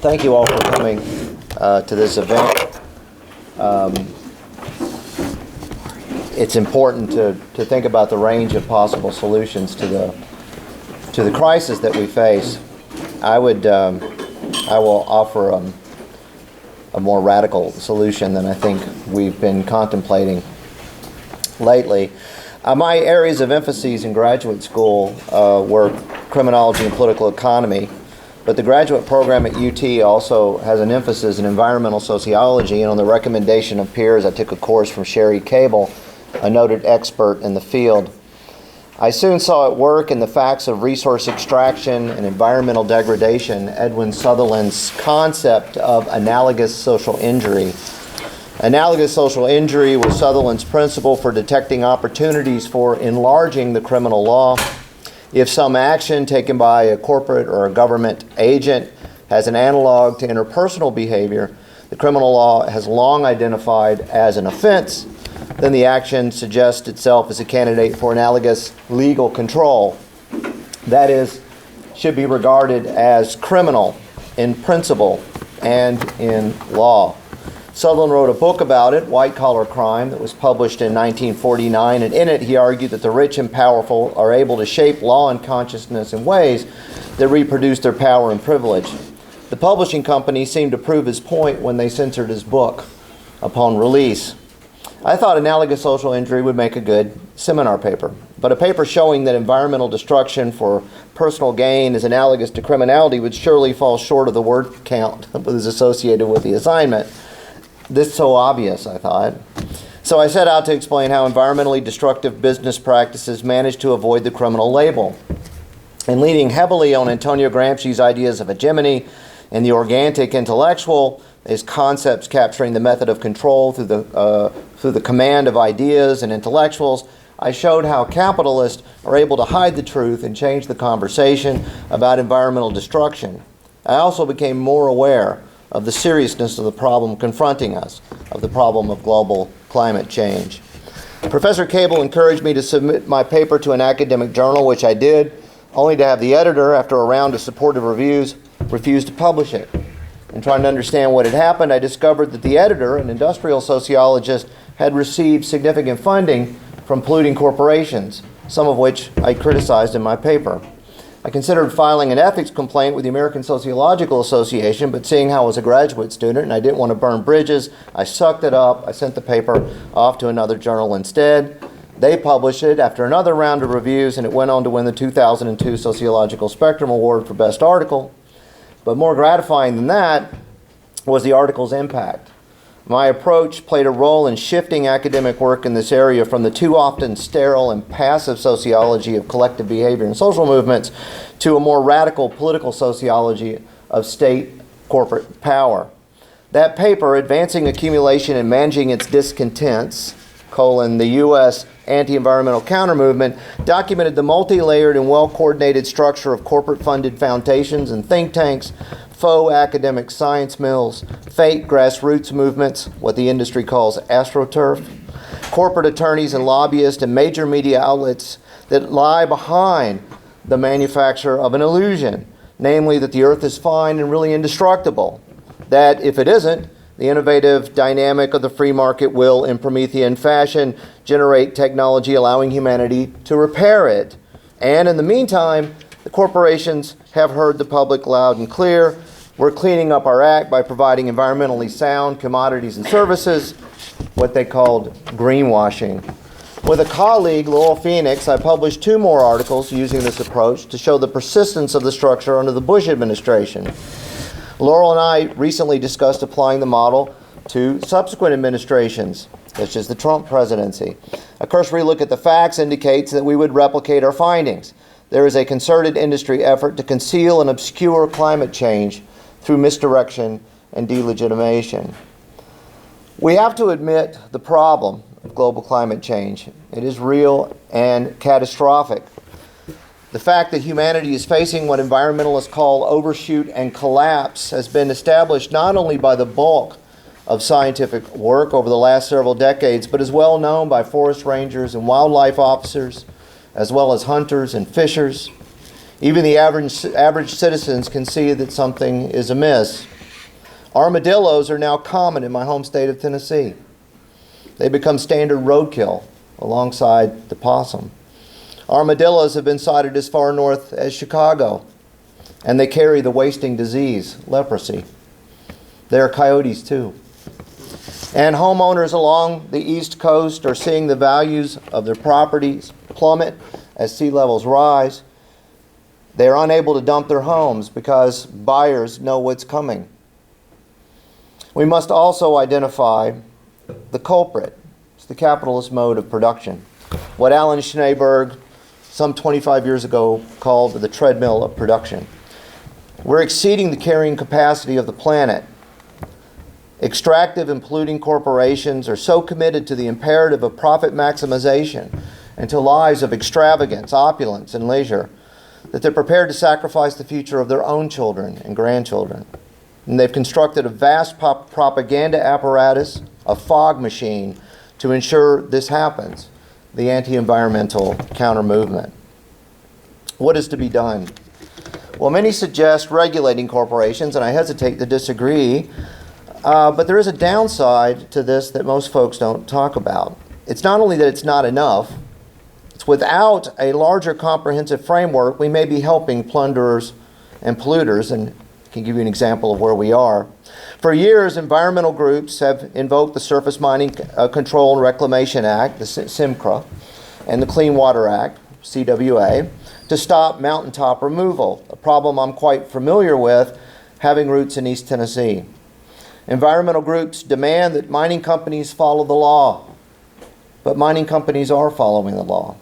Thank you all for coming to this event. It's important to think about the range of possible solutions to the crisis that we face. I will offer a more radical solution than I think we've been contemplating lately. My areas of emphasis in graduate school were criminology and political economy, but the graduate program at UT also has an emphasis in environmental sociology, and on the recommendation of peers, I took a course from Sherry Cable, a noted expert in the field. I soon saw at work in the facts of resource extraction and environmental degradation Edwin Sutherland's concept of analogous social injury. Analogous social injury was Sutherland's principle for detecting opportunities for enlarging the criminal law. If some action taken by a corporate or a government agent has an analog to interpersonal behavior the criminal law has long identified as an offense, then the action suggests itself as a candidate for analogous legal control. That is, should be regarded as criminal in principle and in law. Sutherland wrote a book about it, White Collar Crime, that was published in 1949, and in it he argued that the rich and powerful are able to shape law and consciousness in ways that reproduce their power and privilege. The publishing company seemed to prove his point when they censored his book upon release. I thought analogous social injury would make a good seminar paper, but a paper showing that environmental destruction for personal gain is analogous to criminality would surely fall short of the word count that was associated with the assignment. This is so obvious, I thought. So I set out to explain how environmentally destructive business practices manage to avoid the criminal label. And leaning heavily on Antonio Gramsci's ideas of hegemony and the organic intellectual, his concepts capturing the method of control through the command of ideas and intellectuals, I showed how capitalists are able to hide the truth and change the conversation about environmental destruction. I also became more aware of the seriousness of the problem confronting us, of the problem of global climate change. Professor Cable encouraged me to submit my paper to an academic journal, which I did, only to have the editor, after a round of supportive reviews, refuse to publish it. In trying to understand what had happened, I discovered that the editor, an industrial sociologist, had received significant funding from polluting corporations, some of which I criticized in my paper. I considered filing an ethics complaint with the American Sociological Association, but seeing how I was a graduate student and I didn't want to burn bridges, I sucked it up. I sent the paper off to another journal instead. They published it after another round of reviews, and it went on to win the 2002 Sociological Spectrum Award for Best Article. But more gratifying than that was the article's impact. My approach played a role in shifting academic work in this area from the too often sterile and passive sociology of collective behavior and social movements to a more radical political sociology of state corporate power. That paper, Advancing Accumulation and Managing Its Discontents, the U.S. Anti-Environmental Countermovement, documented the multi-layered and well-coordinated structure of corporate-funded foundations and think tanks, faux academic science mills, fake grassroots movements, what the industry calls astroturf, corporate attorneys and lobbyists, and major media outlets that lie behind the manufacture of an illusion, namely that the earth is fine and really indestructible, that if it isn't, the innovative dynamic of the free market will, in Promethean fashion, generate technology allowing humanity to repair it. And in the meantime, the corporations have heard the public loud and clear. We're cleaning up our act by providing environmentally sound commodities and services, what they called greenwashing. With a colleague, Laurel Phoenix, I published 2 more articles using this approach to show the persistence of the structure under the Bush administration. Laurel and I recently discussed applying the model to subsequent administrations, such as the Trump presidency. A cursory look at the facts indicates that we would replicate our findings. There is a concerted industry effort to conceal and obscure climate change through misdirection and delegitimation. We have to admit the problem of global climate change. It is real and catastrophic. The fact that humanity is facing what environmentalists call overshoot and collapse has been established not only by the bulk of scientific work over the last several decades, but is well known by forest rangers and wildlife officers, as well as hunters and fishers. Even the average citizens can see that something is amiss. Armadillos are now common in my home state of Tennessee. They become standard roadkill alongside the possum. Armadillos have been sighted as far north as Chicago, and they carry the wasting disease, leprosy. They are coyotes too. And homeowners along the East Coast are seeing the values of their properties plummet as sea levels rise. They are unable to dump their homes because buyers know what's coming. We must also identify the culprit. It's the capitalist mode of production. What Alan Schneeberg, some 25 years ago, called the treadmill of production. We're exceeding the carrying capacity of the planet. Extractive and polluting corporations are so committed to the imperative of profit maximization and to lives of extravagance, opulence, and leisure that they're prepared to sacrifice the future of their own children and grandchildren. And they've constructed a vast propaganda apparatus, a fog machine, to ensure this happens, the anti-environmental counter-movement. What is to be done? Well, many suggest regulating corporations, and I hesitate to disagree, but there is a downside to this that most folks don't talk about. It's not only that it's not enough, it's without a larger comprehensive framework, we may be helping plunderers and polluters, and I can give you an example of where we are. For years, environmental groups have invoked the Surface Mining Control and Reclamation Act, the SMCRA, and the Clean Water Act, CWA, to stop mountaintop removal, a problem I'm quite familiar with, having roots in East Tennessee. Environmental groups demand that mining companies follow the law, but mining companies are following the law.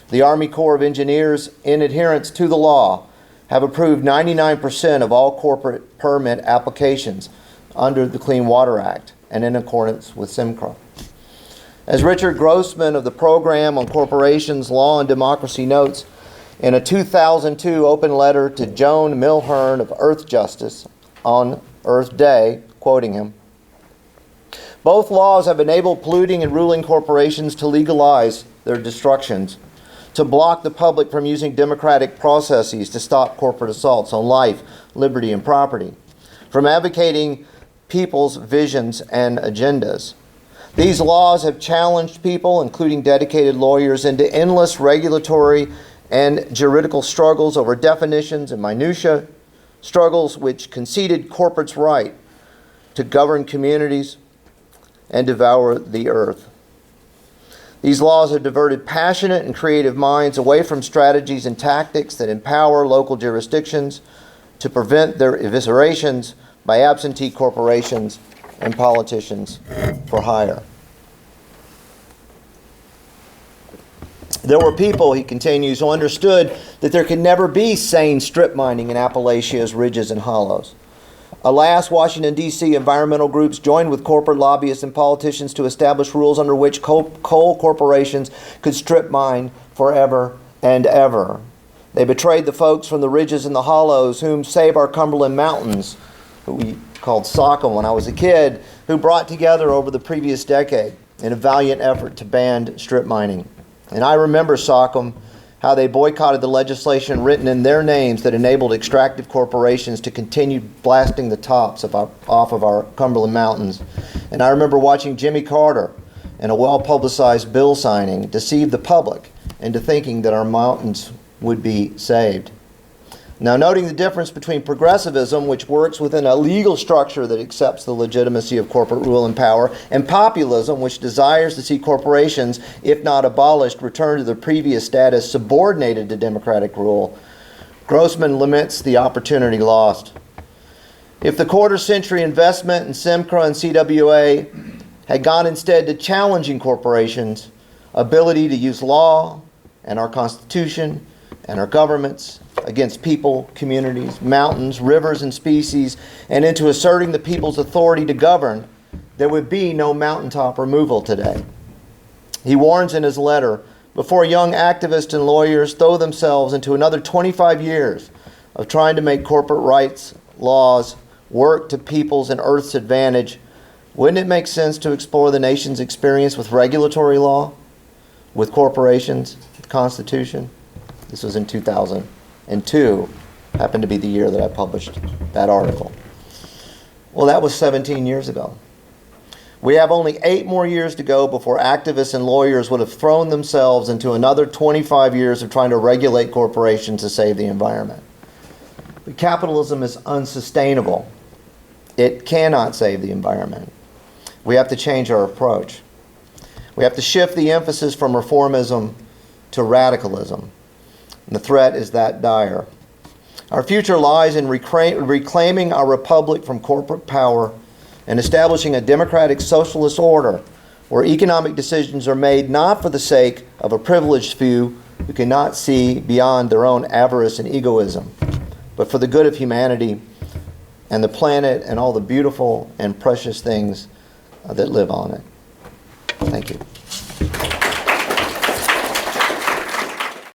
The Army Corps of Engineers, in adherence to the law, have approved 99% of all corporate permit applications under the Clean Water Act and in accordance with SMCRA. As Richard Grossman of the Program on Corporations, Law, and Democracy notes in a 2002 open letter to Joan Milhern of Earth Justice on Earth Day, quoting him, both laws have enabled polluting and ruling corporations to legalize their destructions, to block the public from using democratic processes to stop corporate assaults on life, liberty, and property, from advocating people's visions and agendas. These laws have challenged people, including dedicated lawyers, into endless regulatory and juridical struggles over definitions and minutiae, struggles which conceded corporate's right to govern communities and devour the earth. These laws have diverted passionate and creative minds away from strategies and tactics that empower local jurisdictions to prevent their eviscerations by absentee corporations and politicians for hire. There were people, he continues, who understood that there could never be sane strip mining in Appalachia's ridges and hollows. Alas, Washington, D.C. environmental groups joined with corporate lobbyists and politicians to establish rules under which coal corporations could strip mine forever and ever. They betrayed the folks from the ridges and the hollows whom Save Our Cumberland Mountains, who we called SOCM when I was a kid, who brought together over the previous decade in a valiant effort to ban strip mining. And I remember SOCM, how they boycotted the legislation written in their names that enabled extractive corporations to continue blasting the tops off of our Cumberland Mountains. And I remember watching Jimmy Carter, in a well-publicized bill signing, deceive the public into thinking that our mountains would be saved. Now, noting the difference between progressivism, which works within a legal structure that accepts the legitimacy of corporate rule and power, and populism, which desires to see corporations, if not abolished, return to their previous status subordinated to democratic rule, Grossman laments the opportunity lost. If the quarter-century investment in SMCRA and CWA had gone instead to challenging corporations' ability to use law and our Constitution and our governments against people, communities, mountains, rivers, and species, and into asserting the people's authority to govern, there would be no mountaintop removal today. He warns in his letter, before young activists and lawyers throw themselves into another 25 years of trying to make corporate rights laws work to people's and Earth's advantage, wouldn't it make sense to explore the nation's experience with regulatory law, with corporations, with the Constitution? This was in 2002, happened to be the year that I published that article. Well, that was 17 years ago. We have only 8 more years to go before activists and lawyers would have thrown themselves into another 25 years of trying to regulate corporations to save the environment. But capitalism is unsustainable. It cannot save the environment. We have to change our approach. We have to shift the emphasis from reformism to radicalism. And the threat is that dire. Our future lies in reclaiming our republic from corporate power and establishing a democratic socialist order where economic decisions are made not for the sake of a privileged few who cannot see beyond their own avarice and egoism, but for the good of humanity and the planet and all the beautiful and precious things that live on it. Thank you.